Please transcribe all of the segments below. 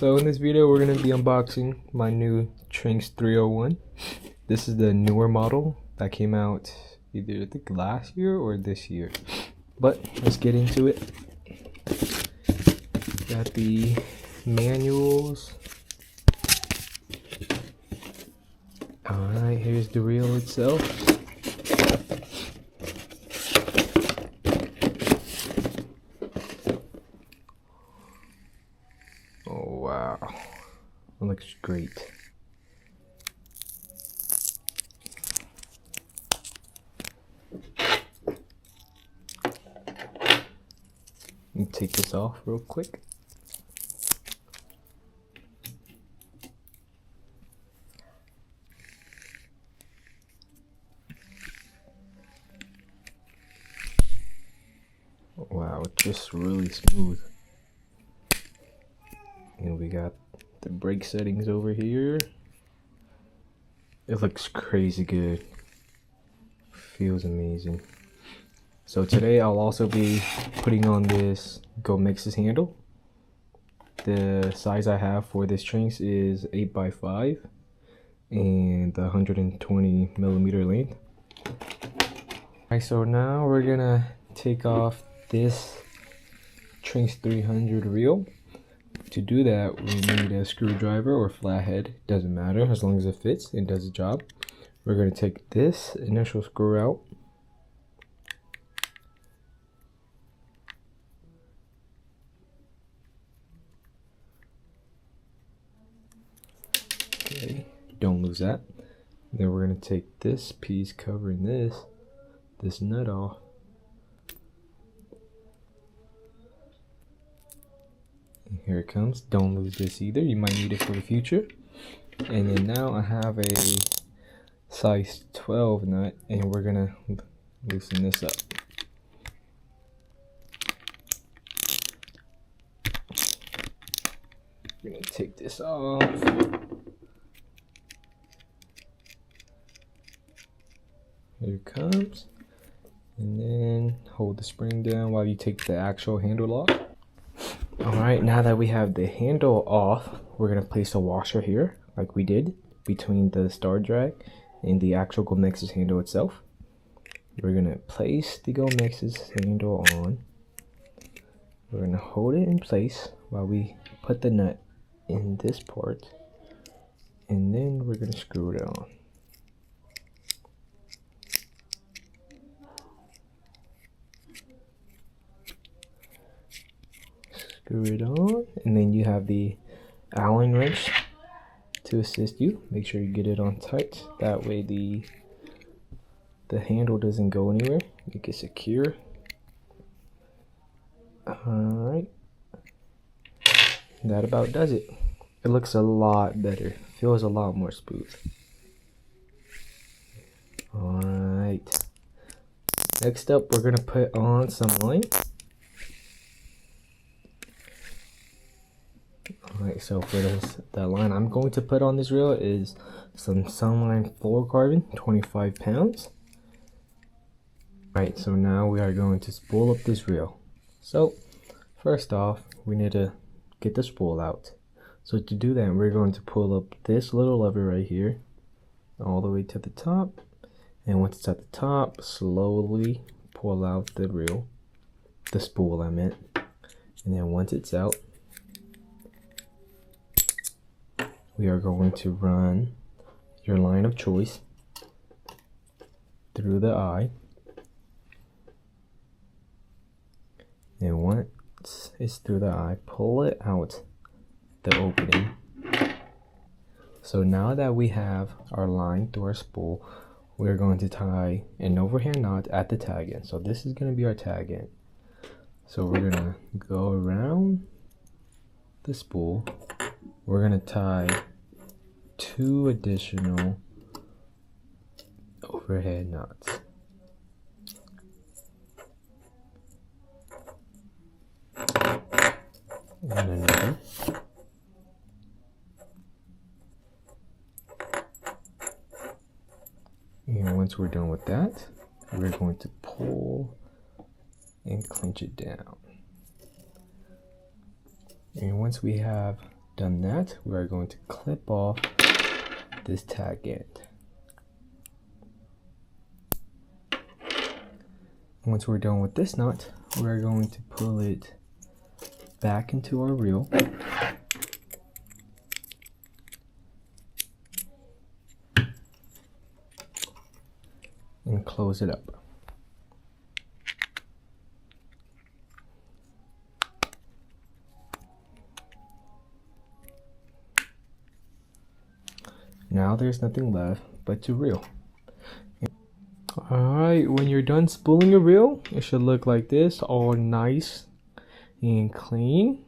So in this video we're going to be unboxing my new TRANX 301. This is the newer model that came out either I think last year or this year. But let's get into it. Got the manuals. Alright, here's the reel itself. Oh wow, it looks great. Let me take this off real quick. Wow, it's just really smooth. And we got the brake settings over here. It looks crazy good. Feels amazing. So today I'll also be putting on this Gomexus handle. The size I have for this TRANX is 8x5 and 120 millimeter length. Alright, so now we're gonna take off this TRANX 300 reel. To do that, we need a screwdriver or flathead, doesn't matter as long as it fits and does the job. We're going to take this initial screw out. Okay, don't lose that. Then we're going to take this piece covering this nut off. Here it comes. Don't lose this either. You might need it for the future. And then now I have a size 12 nut, and we're gonna loosen this up. We're gonna take this off. Here it comes. And then hold the spring down while you take the actual handle off. Alright, now that we have the handle off, we're going to place a washer here, like we did, between the star drag and the actual Gomexus handle itself. We're going to place the Gomexus handle on. We're going to hold it in place while we put the nut in this part, and then we're going to screw it on. Screw it on, and then you have the Allen wrench to assist you. Make sure you get it on tight, that way the handle doesn't go anywhere. Make it secure. Alright, that about does it. It looks a lot better, feels a lot more smooth. Alright, next up we're going to put on some line. Alright, so for the line I'm going to put on this reel is some Sunline fluorocarbon, 25 pounds. Alright, so now we are going to spool up this reel. So first off, we need to get the spool out. So to do that, we're going to pull up this little lever right here all the way to the top, and once it's at the top, slowly pull out the reel, the spool I meant, and then once it's out, we are going to run your line of choice through the eye, and once it's through the eye, pull it out the opening. So now that we have our line through our spool, we're going to tie an overhand knot at the tag end. So this is going to be our tag end. So we're going to go around the spool. We're going to tie 2 additional overhead knots. And another. And once we're done with that, we're going to pull and clench it down. And once we have done that, we are going to clip off this tag end. Once we're done with this nut, we're going to pull it back into our reel. And close it up. Now there's nothing left but to reel. Alright, when you're done spooling your reel, it should look like this, all nice and clean.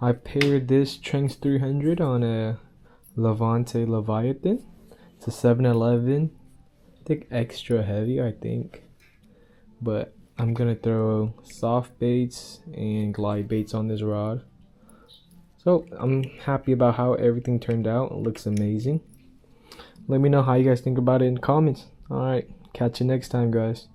I paired this TRANX 300 on a Levante Leviathan. It's a 711. I think extra heavy, I think. But I'm gonna throw soft baits and glide baits on this rod. So I'm happy about how everything turned out. It looks amazing. Let me know how you guys think about it in the comments. Alright, catch you next time, guys.